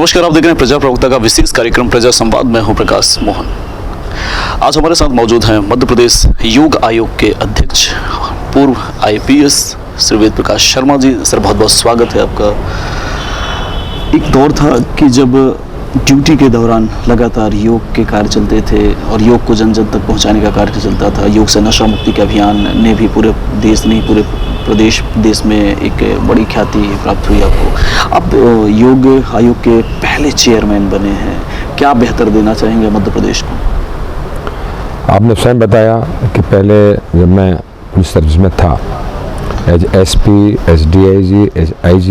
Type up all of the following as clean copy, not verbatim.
नमस्कार, आप देख रहे हैं प्रजा प्रवक्ता का विशेष कार्यक्रम प्रजा संवाद। मैं हूं प्रकाश मोहन। आज हमारे साथ मौजूद हैं मध्य प्रदेश योग आयोग के अध्यक्ष पूर्व IPS श्री वेद प्रकाश शर्मा जी। सर, बहुत बहुत स्वागत है आपका। एक दौर था कि जब ड्यूटी के दौरान लगातार योग के कार्य चलते थे और योग को जन जन तक पहुंचाने का कार्य चलता था। योग से नशा मुक्ति के अभियान ने भी पूरे देश नहीं पूरे देश में एक बड़ी ख्याति प्राप्त हुई आपको। अब योग आयोग के पहले चेयरमैन बने हैं, क्या बेहतर देना चाहेंगे मध्य प्रदेश को? आपने स्वयं बताया कि पहले जब मैं पुलिस सर्विस में था as SP, as DIG, as IG,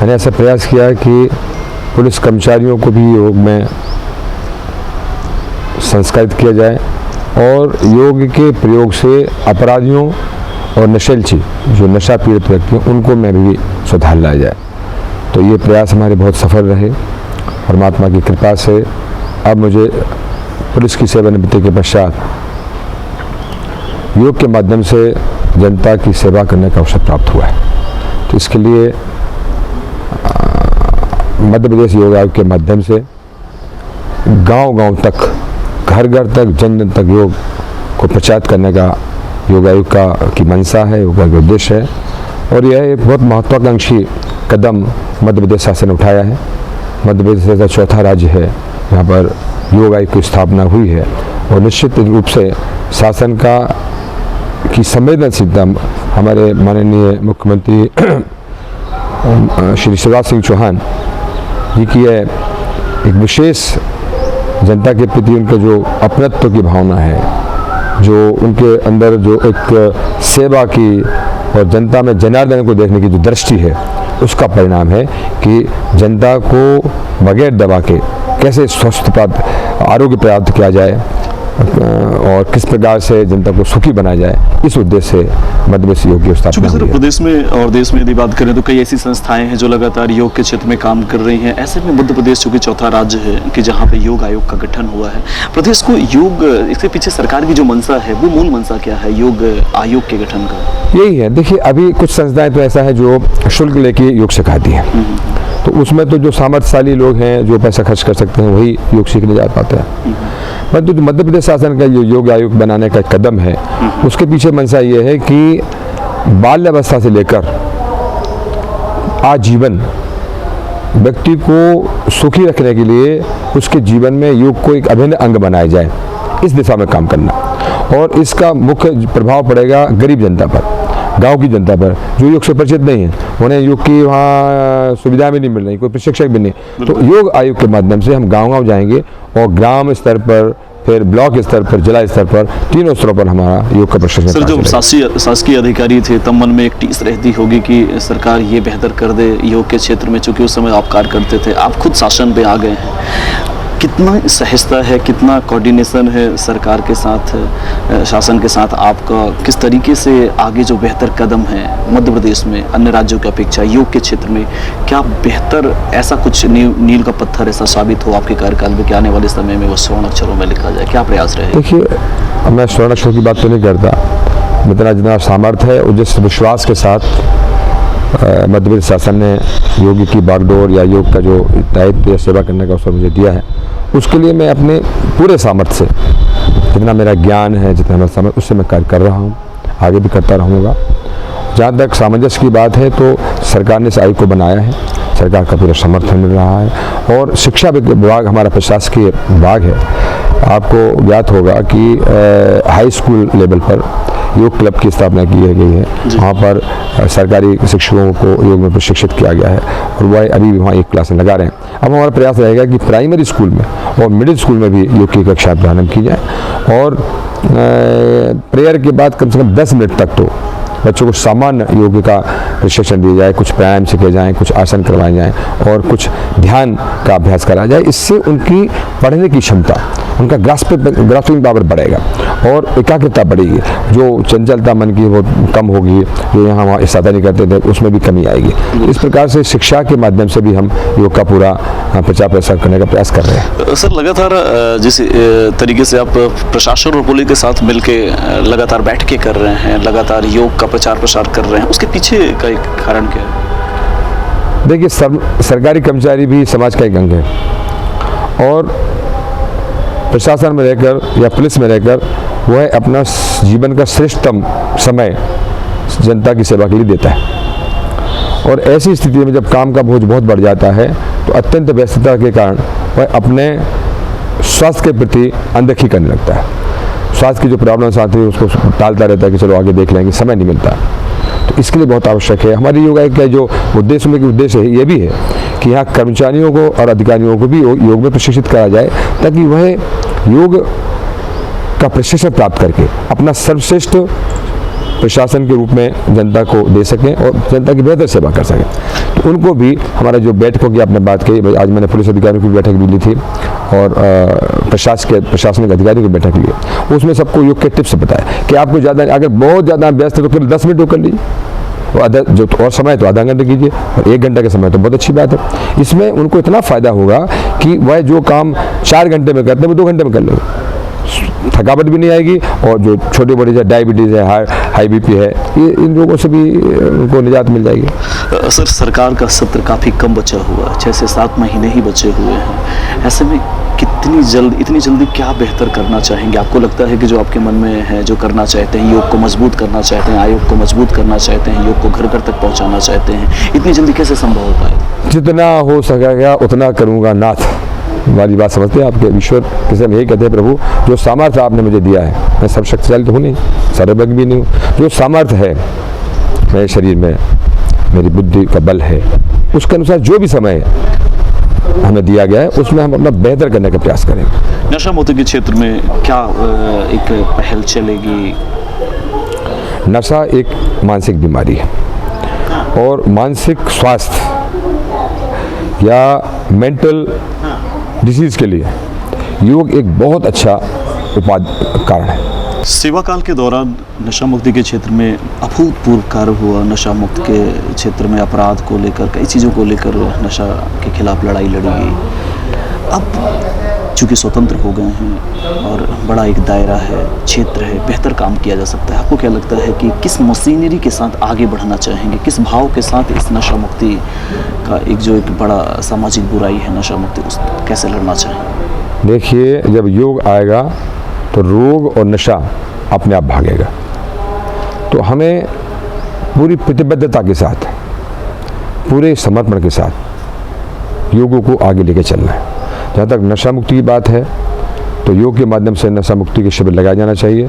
मैंने ऐसा प्रयास किया कि पुलिस कर्मचारियों को भी योग में संस्कारित किया जाए और योग के प्रयोग से अपराधियों और नशेलची जो नशा पीड़ित व्यक्ति हैं उनको में भी सुधार लाया जाए। तो ये प्रयास हमारे बहुत सफल रहे। परमात्मा की कृपा से अब मुझे पुलिस की सेवानिवृत्ति के पश्चात योग के माध्यम से जनता की सेवा करने का अवसर प्राप्त हुआ है। तो इसके लिए मध्य प्रदेश योग आयोग के माध्यम से गांव-गांव तक, घर-घर तक, जन-जन तक योग को प्रचारित करने का योग आयोग की मंशा है, योग आयोग का उद्देश्य है। और यह एक बहुत महत्वाकांक्षी कदम मध्य प्रदेश शासन ने उठाया है। मध्य प्रदेश ऐसा चौथा राज्य है यहाँ पर योग आयोग की स्थापना हुई है और निश्चित रूप से शासन की संवेदनशीलता हमारे माननीय मुख्यमंत्री श्री शिवराज सिंह चौहान जी की है। एक विशेष जनता के प्रति उनके जो अपनत्व की भावना है, जो उनके अंदर जो एक सेवा की और जनता में जनार्दन को देखने की जो दृष्टि है, उसका परिणाम है कि जनता को बगैर दवा के कैसे स्वस्थ आरोग्य प्राप्त किया जाए और किस प्रकार से जनता को सुखी बनाया जाए, इस उद्देश्य से मध्य प्रदेश योग की स्थापना हुई है। प्रदेश में और देश में यदि बात करें तो कई ऐसी संस्थाएं हैं जो लगातार योग के क्षेत्र में काम कर रही हैं। ऐसे में मध्य प्रदेश चूंकि चौथा राज्य है कि जहां पे योग आयोग का गठन हुआ है, प्रदेश को योग, इसके पीछे सरकार की जो मंशा है वो मूल मंशा क्या है योग आयोग के गठन का? यही है। देखिए, अभी कुछ संस्थाएं तो ऐसा है जो शुल्क लेके योग सिखाती है, तो उसमें तो जो सामर्थ्यशाली लोग हैं, जो पैसा खर्च कर सकते हैं, वही योग सीखने जा पाते हैं। परंतु जो मध्य प्रदेश शासन का जो योग आयोग बनाने का कदम है, उसके पीछे मंशा ये है कि बाल्यावस्था से लेकर आजीवन व्यक्ति को सुखी रखने के लिए उसके जीवन में योग को एक अभिन्न अंग बनाया जाए, इस दिशा में काम करना। और इसका मुख्य प्रभाव पड़ेगा गरीब जनता पर, गांव की जनता पर, जो योग से परिचित नहीं है, उन्हें योग की वहाँ सुविधा भी नहीं मिल रही, कोई प्रशिक्षक भी नहीं। तो योग आयोग के माध्यम से हम गांव-गांव जाएंगे और ग्राम स्तर पर, फिर ब्लॉक स्तर पर, जिला स्तर पर, तीनों स्तरों पर हमारा योग का प्रशिक्षण। सर, जब शासकीय अधिकारी थे तब मन में एक टीस रहती होगी कि सरकार ये बेहतर कर दे योग के क्षेत्र में, चूंकि उस समय आप कार्य करते थे, आप खुद शासन पे आ गए हैं। कितना सहजता है, कितना कोऑर्डिनेशन है सरकार के साथ, शासन के साथ आपका? किस तरीके से आगे जो बेहतर कदम है मध्य प्रदेश में अन्य राज्यों की अपेक्षा योग के क्षेत्र में, क्या बेहतर ऐसा कुछ नील का पत्थर ऐसा साबित हो आपके कार्यकाल में कि आने वाले समय में वो स्वर्ण अक्षरों में लिखा जाए? क्या प्रयास रहे? देखिए, मैं स्वर्ण अक्षरों की बात तो नहीं करता। जितना सामर्थ्य है और जिस विश्वास के साथ मध्य प्रदेश शासन ने योग की बागडोर या योग का जो दायित्व या सेवा करने का अवसर मुझे दिया है, उसके लिए मैं अपने पूरे सामर्थ्य से, जितना मेरा ज्ञान है, जितना मेरा सामर्थ्य, उससे मैं कार्य कर रहा हूँ, आगे भी करता रहूँगा। जहाँ तक सामंजस्य की बात है तो सरकार ने इस आयोग को बनाया है, सरकार का पूरा समर्थन मिल रहा है। और शिक्षा विभाग हमारा प्रशासकीय विभाग है। आपको ज्ञात होगा कि हाई स्कूल लेवल पर योग क्लब की स्थापना की गई है। वहाँ पर सरकारी शिक्षकों को योग में प्रशिक्षित किया गया है और वह अभी भी वहाँ एक क्लास लगा रहे हैं। अब हमारा प्रयास रहेगा कि प्राइमरी स्कूल में और मिडिल स्कूल में भी योग की कक्षा प्रारंभ की जाए और प्रेयर के बाद कम से कम 10 मिनट तक तो बच्चों को सामान्य योग का प्रशिक्षण दिया जाए, कुछ प्राणायाम सीखे जाएँ, कुछ आसन करवाए जाएँ और कुछ ध्यान का अभ्यास कराया जाए। इससे उनकी पढ़ने की क्षमता, उनका ग्रास्पिंग पावर बढ़ेगा और एकाग्रता बढ़ेगी। जो चंचलता मन की वो कम होगी, जो यहाँ वहाँ इशारा नहीं करते थे, उसमें भी कमी आएगी। इस प्रकार से शिक्षा के माध्यम से भी हम योग का पूरा प्रचार प्रसार करने का प्रयास कर रहे हैं। सर, लगातार जिस तरीके से आप प्रशासन और पुलिस के साथ मिलकर लगातार बैठकें कर रहे हैं, लगातार योग का प्रचार प्रसार कर रहे हैं, उसके पीछे का एक कारण क्या है? देखिए, सरकारी कर्मचारी भी समाज का एक अंग है और प्रशासन में रहकर या पुलिस में रहकर वह अपना जीवन का श्रेष्ठतम समय जनता की सेवा के लिए देता है। और ऐसी स्थिति में जब काम का बोझ बहुत बढ़ जाता है तो अत्यंत व्यस्तता के कारण वह अपने स्वास्थ्य के प्रति अनदेखी करने लगता है। स्वास्थ्य की जो प्रॉब्लम्स आती है उसको टालता रहता है कि चलो आगे देख लेंगे, समय नहीं मिलता। तो इसके लिए बहुत आवश्यक है। हमारी योग आयोग का जो उद्देश्य है ये भी है कि यहाँ कर्मचारियों को और अधिकारियों को भी योग में प्रशिक्षित करा जाए ताकि वह योग का प्रशिक्षण प्राप्त करके अपना सर्वश्रेष्ठ प्रशासन के रूप में जनता को दे सकें और जनता की बेहतर सेवा कर सकें। तो उनको भी हमारा जो बैठकों की आपने बात कही, आज मैंने पुलिस अधिकारियों की बैठक भी ली थी और प्रशासनिक अधिकारियों की बैठक ली, उसमें सबको योग के टिप्स बताए कि आपको ज़्यादा, अगर बहुत ज़्यादा व्यस्त है तो केवल 10 मिनट योग कर लीजिए और समय तो आधा घंटे कीजिए और 1 घंटे का समय तो बहुत अच्छी बात है। इसमें उनको इतना फ़ायदा होगा कि वह जो काम 4 घंटे में करते हैं वो 2 घंटे में कर लेंगे, थकावट भी नहीं आएगी और जो छोटे बड़े जैसे डायबिटीज़ है, हाई बीपी है, ये इन लोगों से भी उनको निजात मिल जाएगी। सर, सरकार का सत्र काफ़ी कम बचा हुआ, 6 से 7 महीने ही बचे हुए हैं। ऐसे में इतनी जल्दी क्या बेहतर करना चाहेंगे? आपको लगता है कि जो आपके मन में है, जो करना चाहते हैं, योग को मजबूत करना चाहते हैं, आयोग को मजबूत करना चाहते हैं, योग को घर घर तक पहुँचाना चाहते हैं, इतनी जल्दी कैसे संभव हो पाए? जितना हो सकेगा उतना करूँगा नाथ वाली बात समझते हैं आपके। ईश्वर किसे हम यही कहते हैं, प्रभु जो सामर्थ्य आपने मुझे दिया है, मैं सर्वशक्तिशाली तो हूँ नहीं, सर्वज्ञ भी नहीं हूँ, जो सामर्थ्य है मेरे शरीर में, मेरी बुद्धि का बल है, उसके अनुसार जो भी समय हमें दिया गया है उसमें हम अपना बेहतर करने का प्रयास करेंगे। नशा मुक्ति के क्षेत्र में क्या एक पहल चलेगी? नशा एक मानसिक बीमारी है और मानसिक स्वास्थ्य या मेंटल डिजीज के लिए योग एक बहुत अच्छा कारण है। सेवा काल के दौरान नशा मुक्ति के क्षेत्र में अभूतपूर्व कार्य हुआ। नशा मुक्त के क्षेत्र में अपराध को लेकर, कई चीज़ों को लेकर नशा के खिलाफ लड़ाई लड़ी गई। अब चूँकि स्वतंत्र हो गए हैं और बड़ा एक दायरा है, क्षेत्र है, बेहतर काम किया जा सकता है। आपको क्या लगता है कि किस मशीनरी के साथ आगे बढ़ना चाहेंगे, किस भाव के साथ इस नशा मुक्ति का एक बड़ा सामाजिक बुराई है नशा मुक्ति, उस कैसे लड़ना चाहेंगे? देखिए, जब योग आएगा तो रोग और नशा अपने आप भागेगा। तो हमें पूरी प्रतिबद्धता के साथ, पूरे समर्पण के साथ योगों को आगे लेके चलना है। जहाँ तक नशा मुक्ति की बात है तो योग के माध्यम से नशा मुक्ति के शिविर लगाया जाना चाहिए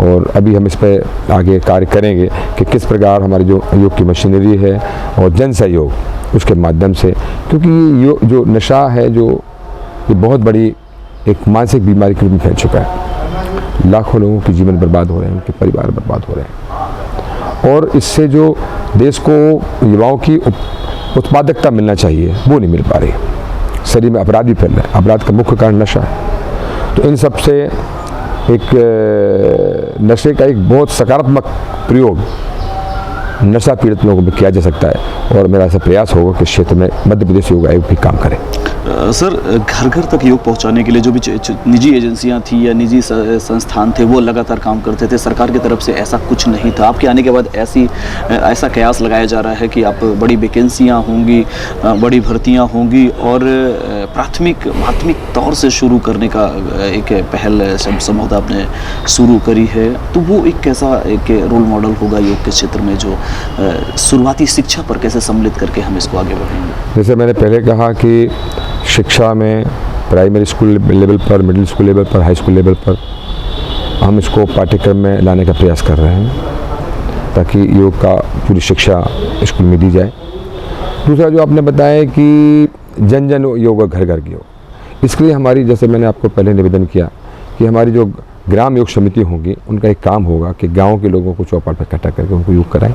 और अभी हम इस पर आगे कार्य करेंगे कि किस प्रकार हमारी जो योग की मशीनरी है और जन सहयोग उसके माध्यम से, क्योंकि जो नशा है जो ये बहुत बड़ी एक मानसिक बीमारी के रूप में फैल चुका है। लाखों लोगों के जीवन बर्बाद हो रहे हैं, उनके परिवार बर्बाद हो रहे हैं और इससे जो देश को युवाओं की उत्पादकता मिलना चाहिए वो नहीं मिल पा रही। शरीर में अपराध भी फैल रहा है, अपराध का मुख्य कारण नशा है। तो इन सब से एक नशे का एक बहुत सकारात्मक प्रयोग नशा पीड़ित लोगों में किया जा सकता है और मेरा ऐसा प्रयास होगा कि इस क्षेत्र में मध्य प्रदेश योग आयोग भी काम करे। सर, घर घर तक योग पहुंचाने के लिए जो भी निजी एजेंसियां थी या निजी संस्थान थे वो लगातार काम करते थे, सरकार की तरफ से ऐसा कुछ नहीं था। आपके आने के बाद ऐसा कयास लगाया जा रहा है कि आप बड़ी वैकेंसियां होंगी, बड़ी भर्तियां होंगी और माध्यमिक तौर से शुरू करने का एक पहल संभवतः आपने शुरू करी है। तो वो एक कैसा एक रोल मॉडल होगा योग के क्षेत्र में, जो शुरुआती शिक्षा पर कैसे सम्मिलित करके हम इसको आगे बढ़ेंगे? जैसे मैंने पहले कहा कि शिक्षा में प्राइमरी स्कूल लेवल पर, मिडिल स्कूल लेवल पर, हाई स्कूल लेवल पर हम इसको पाठ्यक्रम में लाने का प्रयास कर रहे हैं ताकि योग का पूरी शिक्षा स्कूल में दी जाए। दूसरा जो आपने बताया कि जन जन योग घर घर की योग, इसके लिए हमारी, जैसे मैंने आपको पहले निवेदन किया कि हमारी जो ग्राम योग समिति होंगी उनका एक काम होगा कि गाँव के लोगों को चौपाल पर इकट्ठा करके उनको योग कराएं।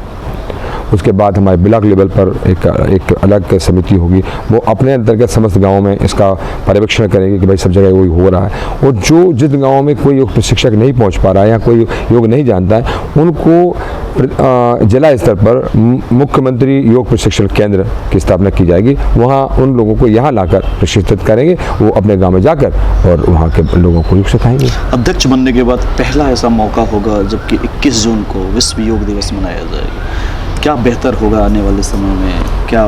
उसके बाद हमारे ब्लॉक लेवल पर एक अलग समिति होगी, वो अपने अंतर्गत समस्त गाँव में इसका पर्यवेक्षण करेंगे कि भाई सब जगह वही हो रहा है। और जो जिस गाँव में कोई योग प्रशिक्षक नहीं पहुंच पा रहा है या कोई योग नहीं जानता है, उनको जिला स्तर पर मुख्यमंत्री योग प्रशिक्षण केंद्र की स्थापना की जाएगी। वहाँ उन लोगों को यहाँ लाकर प्रशिक्षित करेंगे, वो अपने गाँव में जाकर और वहाँ के लोगों को योग सिखाएंगे। अध्यक्ष बनने के बाद पहला ऐसा मौका होगा जबकि 21 जून को विश्व योग दिवस मनाया जाएगा। क्या बेहतर होगा आने वाले समय में क्या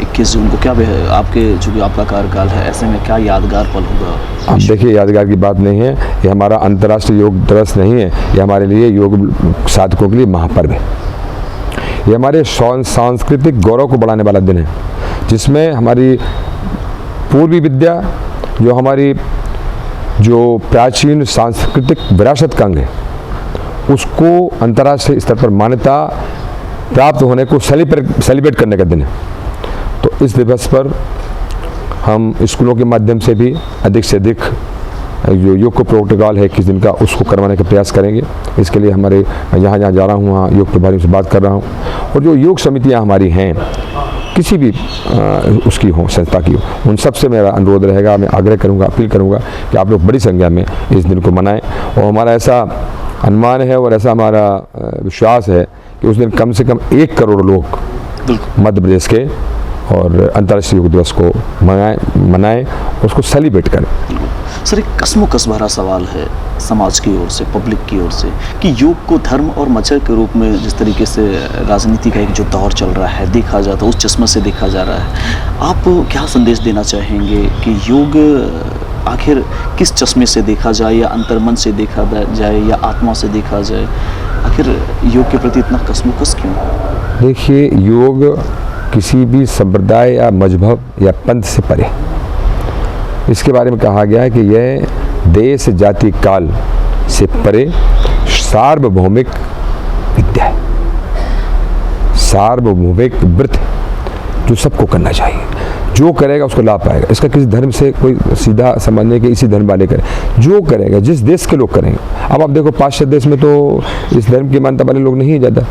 21 जून को क्या आपके जो भी आपका कार्यकाल है, ऐसे में क्या यादगार पल होगा? अब देखिए, यादगार की बात नहीं है, ये हमारा अंतर्राष्ट्रीय योग दिवस नहीं है, ये हमारे लिए योग साधकों के लिए महापर्व है। ये हमारे सांस्कृतिक गौरव को बढ़ाने वाला दिन है, जिसमें हमारी पूर्वी विद्या, जो हमारी जो प्राचीन सांस्कृतिक विरासत का अंग है, उसको अंतर्राष्ट्रीय स्तर पर मान्यता प्राप्त होने को सेलिब्रेट करने का दिन है। तो इस दिवस पर हम स्कूलों के माध्यम से भी अधिक से अधिक जो योग को प्रोटोकॉल है 21 दिन का, उसको करवाने का प्रयास करेंगे। इसके लिए हमारे जहाँ जा रहा हूँ वहाँ योग प्रभारियों से बात कर रहा हूँ, और जो योग समितियाँ हमारी हैं, किसी भी उसकी हो, संस्था की हो, उन सब से मेरा अनुरोध रहेगा, मैं आग्रह करूँगा, अपील करूँगा कि आप लोग बड़ी संख्या में इस दिन को मनाएं। और हमारा ऐसा अनुमान है और ऐसा हमारा विश्वास है कि उस दिन कम से कम 1 करोड़ लोग मध्य प्रदेश के और अंतर्राष्ट्रीय योग दिवस को मनाएं, उसको सेलिब्रेट करें। सर, एक कसमोकस भरा सवाल है समाज की ओर से, पब्लिक की ओर से, कि योग को धर्म और मजहब के रूप में जिस तरीके से राजनीति का एक जो दौर चल रहा है देखा जाता है, उस चश्मे से देखा जा रहा है। आप क्या संदेश देना चाहेंगे कि योग आखिर किस चश्मे से देखा जाए, या अंतर्मन से देखा जाए, या आत्मा से देखा जाए? आखिर योग के प्रति इतना कसमोकस क्यों? देखिए, योग किसी भी संप्रदाय या मजहब या पंथ से परे। इसके बारे में कहा गया है कि यह देश जाति काल से परे सार्वभौमिक विद्या है, सार्वभौमिक व्रत जो सबको करना चाहिए। जो करेगा उसको लाभ पाएगा। इसका किसी धर्म से कोई सीधा संबंध नहीं कि इसी धर्म वाले करें, जो करेगा जिस देश के लोग करेंगे। अब आप देखो, पाश्चात्य देश में तो इस धर्म की मान्यता वाले लोग नहीं ज़्यादा,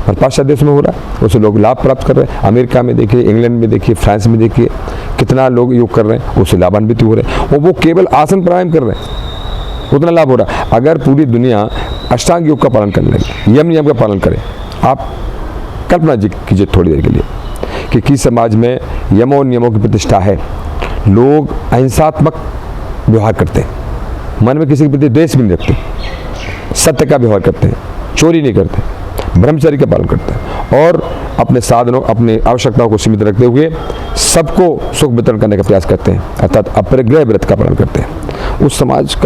और पाश्चात्य देश में हो रहा है, उससे लोग लाभ प्राप्त कर रहे हैं। अमेरिका में देखिए, इंग्लैंड में देखिए, फ्रांस में देखिए, कितना लोग योग कर रहे हैं, उससे लाभान्वित हो रहे हैं। और वो केवल आसन प्राणायाम कर रहे हैं, उतना लाभ हो रहा है। अगर पूरी दुनिया अष्टांग योग का पालन करने लगे, यम नियम का पालन करे, आप कल्पना कीजिए थोड़ी देर के लिए कि किस समाज में यमों नियमों की प्रतिष्ठा है, लोग अहिंसात्मक व्यवहार करते हैं, मन में किसी के प्रति द्वेष भी नहीं रखते, सत्य का व्यवहार करते हैं, चोरी नहीं करते, ब्रह्मचर्य का पालन करते हैं, और अपने साधनों, अपनी आवश्यकताओं को सीमित रखते हुए सबको सुख वितरण करने का प्रयास करते हैं, अर्थात अपरिग्रह व्रत का पालन करते हैं। उस समाज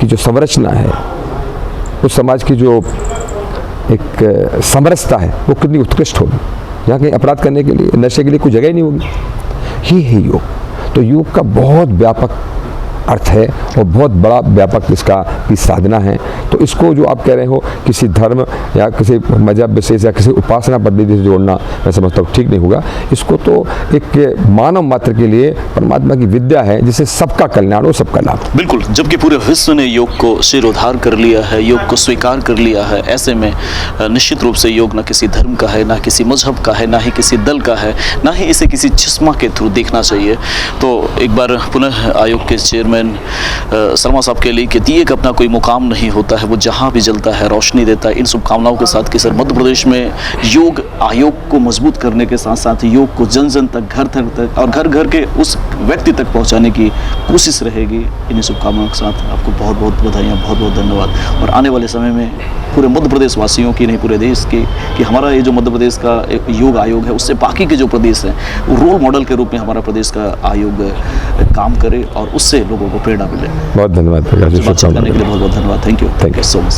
की जो संरचना है, उस समाज की जो एक समरसता है, वो कितनी उत्कृष्ट होगी। यहाँ कहीं अपराध करने के लिए, नशे के लिए कोई जगह ही नहीं होगी। ही है योग। तो योग का बहुत व्यापक अर्थ है और बहुत बड़ा व्यापक इसका की साधना है। तो इसको जो आप कह रहे हो किसी धर्म या किसी मजहब विशेष या किसी उपासना पद्धति से जोड़ना, मैं समझता हूँ ठीक नहीं होगा। इसको तो एक मानव मात्र के लिए परमात्मा की विद्या है, जिससे सबका कल्याण हो, सबका लाभ। बिल्कुल, जबकि पूरे विश्व ने योग को शिरोधार कर लिया है, योग को स्वीकार कर लिया है, ऐसे में निश्चित रूप से योग न किसी धर्म का है, ना किसी मजहब का है, ना ही किसी दल का है, ना ही इसे किसी चश्मा के थ्रू देखना चाहिए। तो एक बार पुनः आयोग के चेयरमैन शर्मा साहब के लिए कि दिए का अपना कोई मुकाम नहीं होता है, वो जहाँ भी जलता है रोशनी देता है। इन शुभकामनाओं के साथ कि सर मध्य प्रदेश में योग आयोग को मजबूत करने के साथ साथ योग को जन जन तक, घर तक और घर घर के उस व्यक्ति तक पहुँचाने की कोशिश रहेगी। इन्हीं शुभकामनाओं के साथ आपको बहुत बहुत बधाइयाँ, बहुत बहुत धन्यवाद। और आने वाले समय में पूरे मध्य प्रदेश वासियों की, नहीं पूरे देश की, कि हमारा ये जो मध्य प्रदेश का योग आयोग है, उससे बाकी के जो प्रदेश हैं वो रोल मॉडल के रूप में हमारा प्रदेश का आयोग काम करे और उससे लोगों को प्रेरणा मिले। बहुत धन्यवाद। बातचीत करने के लिए बहुत बहुत धन्यवाद। Thank you so much.